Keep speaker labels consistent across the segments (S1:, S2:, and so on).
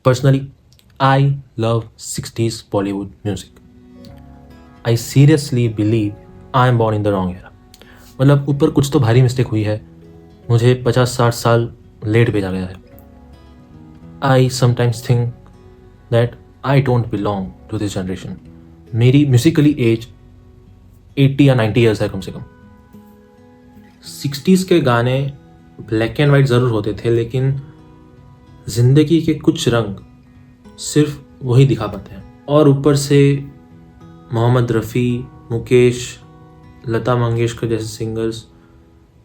S1: Personally, I love 60s Bollywood music. I seriously believe I am born in the wrong era. मतलब ऊपर कुछ तो भारी mistake हुई है, मुझे 50-60 साल लेट भेजा गया है. I sometimes think that I don't belong to this generation. मेरी म्यूजिकली एज 80 या 90 ईयर्स है कम से कम. 60s के गाने ब्लैक एंड वाइट ज़रूर होते थे, लेकिन ज़िंदगी के कुछ रंग सिर्फ वही दिखा पाते हैं. और ऊपर से मोहम्मद रफ़ी, मुकेश, लता मंगेशकर जैसे सिंगर्स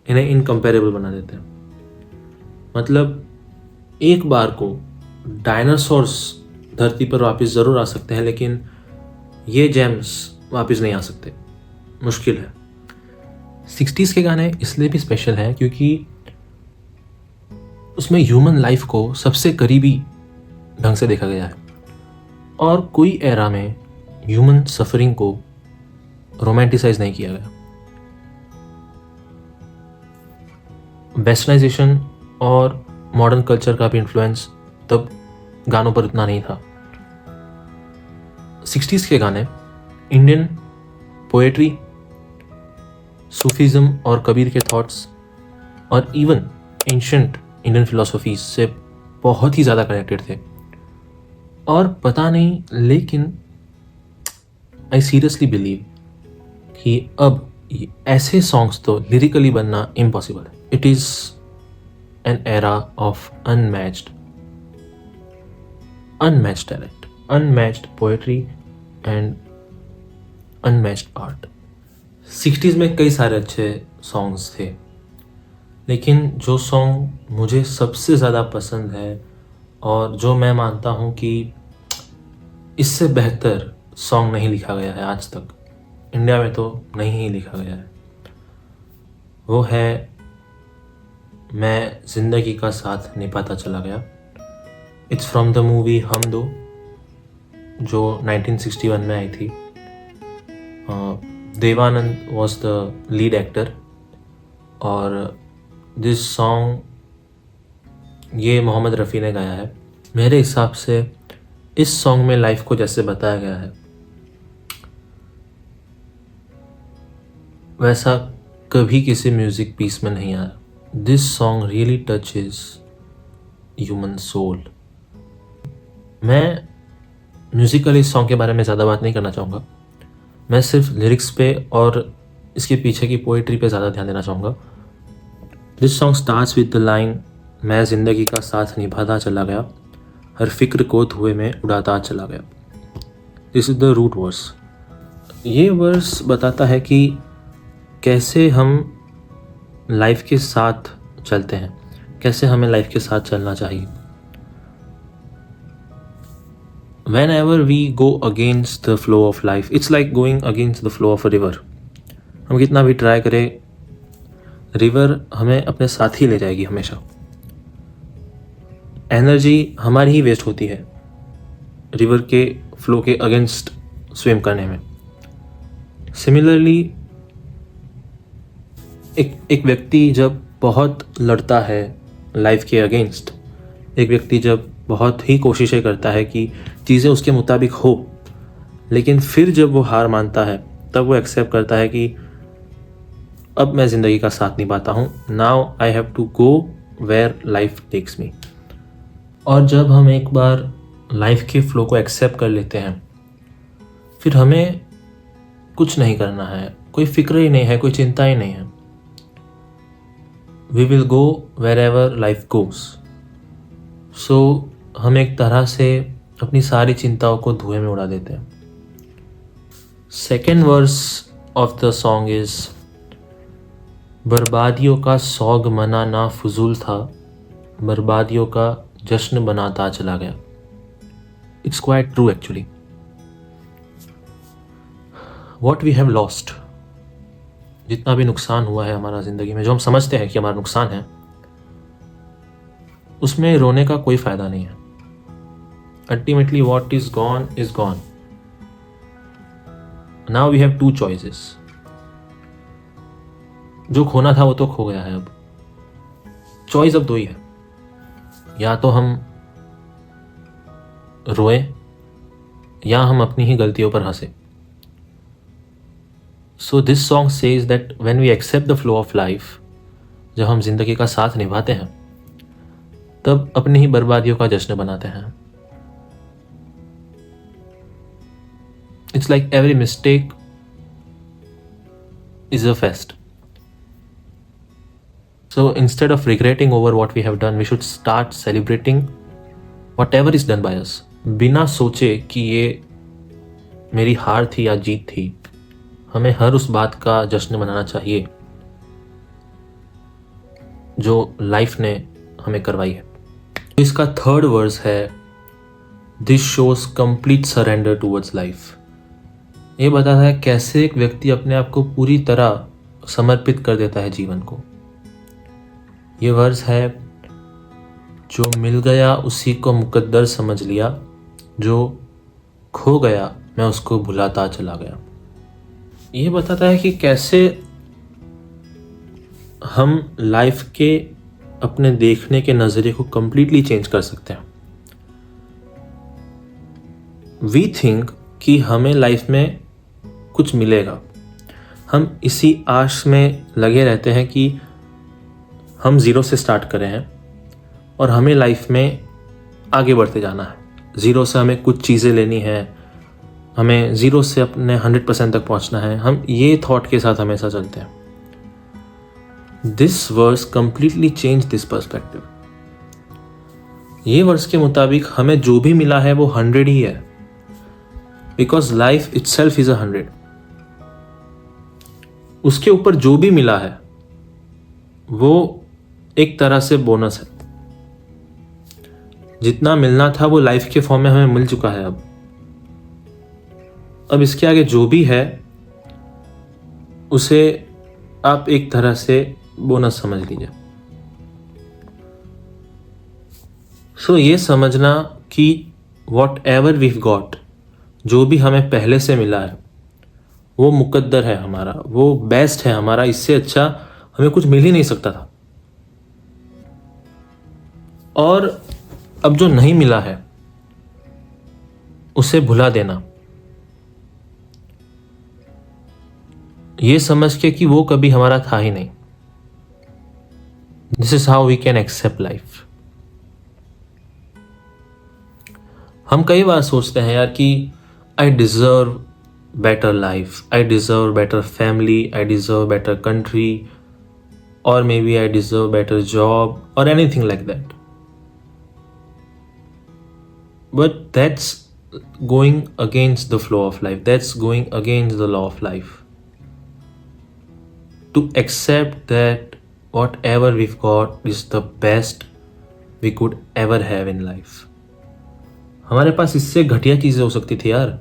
S1: इन्हें इनकम्पेरेबल बना देते हैं. मतलब एक बार को डायनासोर्स धरती पर वापस ज़रूर आ सकते हैं, लेकिन ये जेम्स वापस नहीं आ सकते. मुश्किल है. 60s के गाने इसलिए भी स्पेशल हैं क्योंकि उसमें ह्यूमन लाइफ को सबसे करीबी ढंग से देखा गया है, और कोई एरा में ह्यूमन सफरिंग को रोमांटिसाइज नहीं किया गया. वेस्टर्नाइजेशन और मॉडर्न कल्चर का भी इन्फ्लुएंस तब गानों पर इतना नहीं था. 60s के गाने इंडियन पोएट्री, सूफीज़म और कबीर के थॉट्स और इवन एंशंट इंडियन फिलोसफीज से बहुत ही ज़्यादा कनेक्टेड थे. और पता नहीं, लेकिन आई सीरियसली बिलीव कि अब ऐसे सॉन्ग्स तो लिरिकली बनना इम्पॉसिबल है. It is an era of unmatched talent, unmatched poetry and unmatched art. 60s में कई सारे अच्छे सॉन्ग्स थे, लेकिन जो सॉन्ग मुझे सबसे ज़्यादा पसंद है और जो मैं मानता हूँ कि इससे बेहतर सॉन्ग नहीं लिखा गया है आज तक, इंडिया में तो नहीं ही लिखा गया है, वो है मैं ज़िंदगी का साथ निभाता चला गया. इट्स फ्रॉम द मूवी हम दो, जो 1961 में आई थी. Dev Anand was the lead actor, और दिस सॉन्ग ये मोहम्मद रफ़ी ने गाया है. मेरे हिसाब से इस सॉन्ग में लाइफ को जैसे बताया गया है वैसा कभी किसी म्यूज़िक पीस में नहीं आया. This song really touches human soul. मैं म्यूज़िकली इस सॉन्ग के बारे में ज़्यादा बात नहीं करना चाहूँगा. मैं सिर्फ लिरिक्स पे और इसके पीछे की पोइट्री पे ज़्यादा ध्यान देना चाहूँगा. This song starts with the line, मैं ज़िंदगी का साथ निभाता चला गया, हर फिक्र को धुएं में उड़ाता चला गया. This is the root verse. ये वर्स बताता है कि कैसे हम लाइफ के साथ चलते हैं, कैसे हमें लाइफ के साथ चलना चाहिए. Whenever we go against the flow of life, it's like going against the flow of a river. हम कितना भी ट्राई करें, रिवर हमें अपने साथ ही ले जाएगी हमेशा. एनर्जी हमारी ही वेस्ट होती है रिवर के फ्लो के अगेंस्ट स्विम करने में. सिमिलरली एक व्यक्ति जब बहुत लड़ता है लाइफ के अगेंस्ट, एक व्यक्ति जब बहुत ही कोशिशें करता है कि चीज़ें उसके मुताबिक हो, लेकिन फिर जब वो हार मानता है तब वो एक्सेप्ट करता है कि अब मैं ज़िंदगी का साथ निभाता हूँ. Now I have to go where life takes me. और जब हम एक बार लाइफ के फ्लो को एक्सेप्ट कर लेते हैं, फिर हमें कुछ नहीं करना है, कोई फिक्र ही नहीं है, कोई चिंता ही नहीं है. We will go wherever life goes. So हम एक तरह से अपनी सारी चिंताओं को धुएं में उड़ा देते हैं. Second verse of the song is, बर्बादियों का सौग मनाना फजूल था, बर्बादियों का जश्न बनाता चला गया. It's quite true actually. What we have lost, जितना भी नुकसान हुआ है हमारा ज़िंदगी में, जो हम समझते हैं कि हमारा नुकसान है, उसमें रोने का कोई फ़ायदा नहीं है. Ultimately what is gone. Now we have two choices. जो खोना था वो तो खो गया है. अब चॉइस अब दो ही है, या तो हम रोएं या हम अपनी ही गलतियों पर हंसे। So this song says that when we accept the flow of life, जब हम जिंदगी का साथ निभाते हैं तब अपनी ही बर्बादियों का जश्न बनाते हैं। It's like every mistake is a fest. So instead of regretting over what we have done, we should start celebrating whatever is done by us. बिना सोचे कि ये मेरी हार थी या जीत थी, हमें हर उस बात का जश्न मनाना चाहिए जो लाइफ ने हमें करवाई है। इसका थर्ड वर्स है, this shows complete surrender towards life. ये बताता है कैसे एक व्यक्ति अपने आप को पूरी तरह समर्पित कर देता है जीवन को। ये वर्स है, जो मिल गया उसी को मुकद्दर समझ लिया, जो खो गया मैं उसको भुलाता चला गया। ये बताता है कि कैसे हम लाइफ के अपने देखने के नज़रिए को कंप्लीटली चेंज कर सकते हैं। वी थिंक कि हमें लाइफ में कुछ मिलेगा, हम इसी आश में लगे रहते हैं कि हम ज़ीरो से स्टार्ट कर रहे हैं और हमें लाइफ में आगे बढ़ते जाना है। ज़ीरो से हमें कुछ चीज़ें लेनी है, हमें ज़ीरो से अपने 100% तक पहुंचना है। हम ये थॉट के साथ हमेशा चलते हैं। This verse completely change this perspective. ये वर्स के मुताबिक हमें जो भी मिला है वो 100 ही है, बिकॉज लाइफ इटसेल्फ इज 100। उसके ऊपर जो भी मिला है वो एक तरह से बोनस है। जितना मिलना था वो लाइफ के फॉर्म में हमें मिल चुका है। अब इसके आगे जो भी है उसे आप एक तरह से बोनस समझ लीजिए। सो ये समझना कि वॉट एवर वीव गॉट, जो भी हमें पहले से मिला है वो मुकद्दर है हमारा, वो बेस्ट है हमारा, इससे अच्छा हमें कुछ मिल ही नहीं सकता था। और अब जो नहीं मिला है उसे भुला देना, ये समझ के कि वो कभी हमारा था ही नहीं। This is how we can accept life. हम कई बार सोचते हैं यार कि I deserve better life, I deserve better family, I deserve better country, or maybe I deserve better job or anything like that. But that's going against the flow of life. That's going against the law of life. To accept that whatever we've got is the best we could ever have in life. हमारे पास इससे घटिया चीज़ें हो सकती थी यार।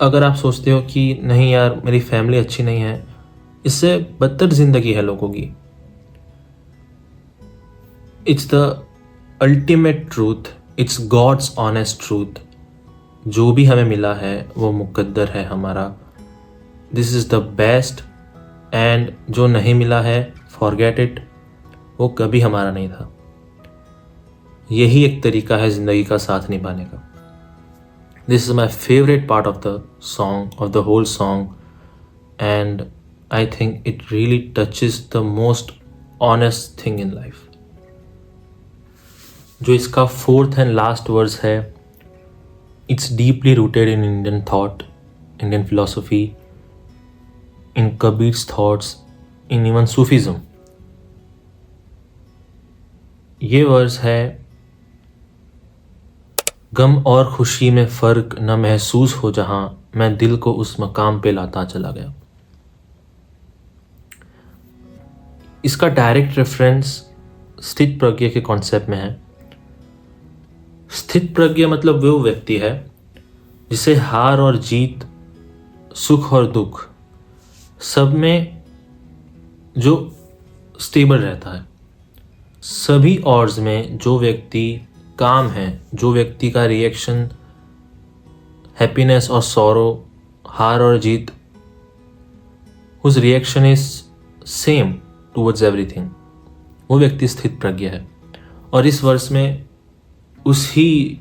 S1: अगर आप सोचते हो कि नहीं यार मेरी फैमिली अच्छी नहीं है, इससे बदतर जिंदगी है लोगों की। It's the ultimate truth, it's God's honest truth. जो भी हमें मिला है वो मुकद्दर है हमारा, this is the best. And जो नहीं मिला है फॉरगेट इट, वो कभी हमारा नहीं था। यही एक तरीका है ज़िंदगी का साथ निभाने का। This is my favorite part of the song, of the whole song, and I think it really touches the most honest thing in life. जो इसका फोर्थ एंड लास्ट वर्स है, it's deeply rooted in Indian thought, Indian philosophy, in Kabir's thoughts, in even Sufism. ये verse है, गम और खुशी में फ़र्क न महसूस हो जहां, मैं दिल को उस मकाम पे लाता चला गया। इसका डायरेक्ट रेफरेंस स्थित प्रज्ञ के कॉन्सेप्ट में है। स्थित प्रज्ञ मतलब वो व्यक्ति है जिसे हार और जीत, सुख और दुख सब में जो स्टेबल रहता है। सभी ऑड्स में जो व्यक्ति काम है, जो व्यक्ति का रिएक्शन हैप्पीनेस और सॉरो, हार और जीत, whose reaction is same towards everything, वो व्यक्ति स्थित प्रज्ञ है। और इस वर्ष में उसी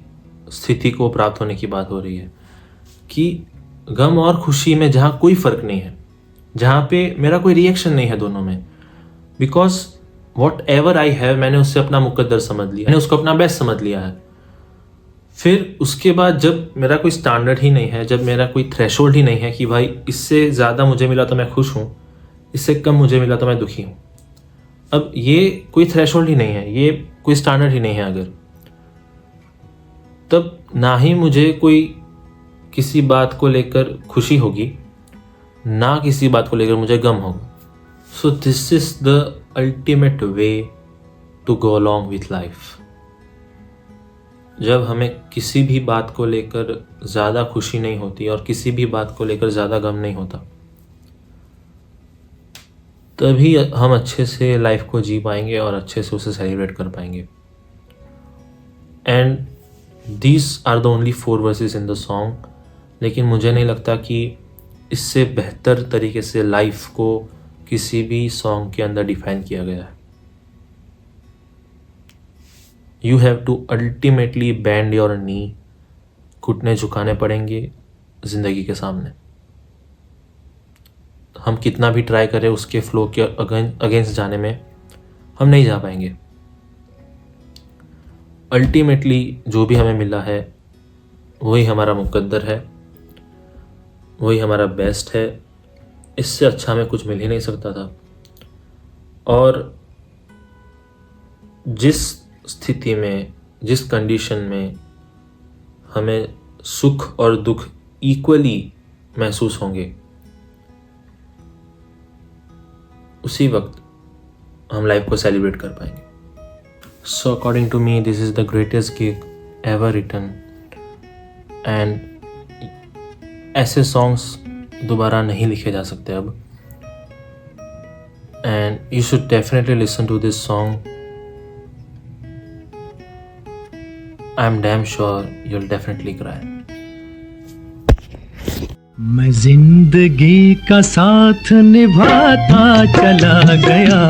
S1: स्थिति को प्राप्त होने की बात हो रही है कि गम और खुशी में जहाँ कोई फ़र्क नहीं है, जहाँ पे मेरा कोई रिएक्शन नहीं है दोनों में, because what ever I have मैंने उससे अपना मुकद्दर समझ लिया, मैंने उसको अपना बेस्ट समझ लिया है। फिर उसके बाद जब मेरा कोई स्टैंडर्ड ही नहीं है, जब मेरा कोई थ्रेशोल्ड ही नहीं है कि भाई इससे ज़्यादा मुझे मिला तो मैं खुश हूँ, इससे कम मुझे मिला तो मैं दुखी हूँ, अब ये कोई थ्रेशोल्ड ही नहीं है, ये कोई स्टैंडर्ड ही नहीं है अगर, तब ना ही मुझे कोई किसी बात को लेकर खुशी होगी, ना किसी बात को लेकर मुझे गम होगा। So this is the ultimate way to go along with life. जब हमें किसी भी बात को लेकर ज़्यादा खुशी नहीं होती और किसी भी बात को लेकर ज़्यादा गम नहीं होता, तभी हम अच्छे से लाइफ को जी पाएंगे और अच्छे से उसे सेलिब्रेट कर पाएंगे। And these are the only 4 verses in the song. लेकिन मुझे नहीं लगता कि इससे बेहतर तरीके से लाइफ को किसी भी सॉन्ग के अंदर डिफाइन किया गया है। You have to ultimately bend your knee, घुटने झुकाने पड़ेंगे ज़िंदगी के सामने। हम कितना भी ट्राई करें उसके फ्लो के अगेंस्ट जाने में, हम नहीं जा पाएंगे। अल्टीमेटली जो भी हमें मिला है वही हमारा मुकद्दर है, वही हमारा बेस्ट है। इससे अच्छा हमें कुछ मिल ही नहीं सकता था। और जिस स्थिति में, जिस कंडीशन में हमें सुख और दुख इक्वली महसूस होंगे, उसी वक्त हम लाइफ को सेलिब्रेट कर पाएंगे। So according to me this is the greatest gig ever written. And ऐसे सॉन्ग्स दोबारा नहीं लिखे जा सकते अब। And you should definitely listen to this song. I am damn sure you will definitely cry.
S2: मैं जिंदगी का साथ निभाता चला गया,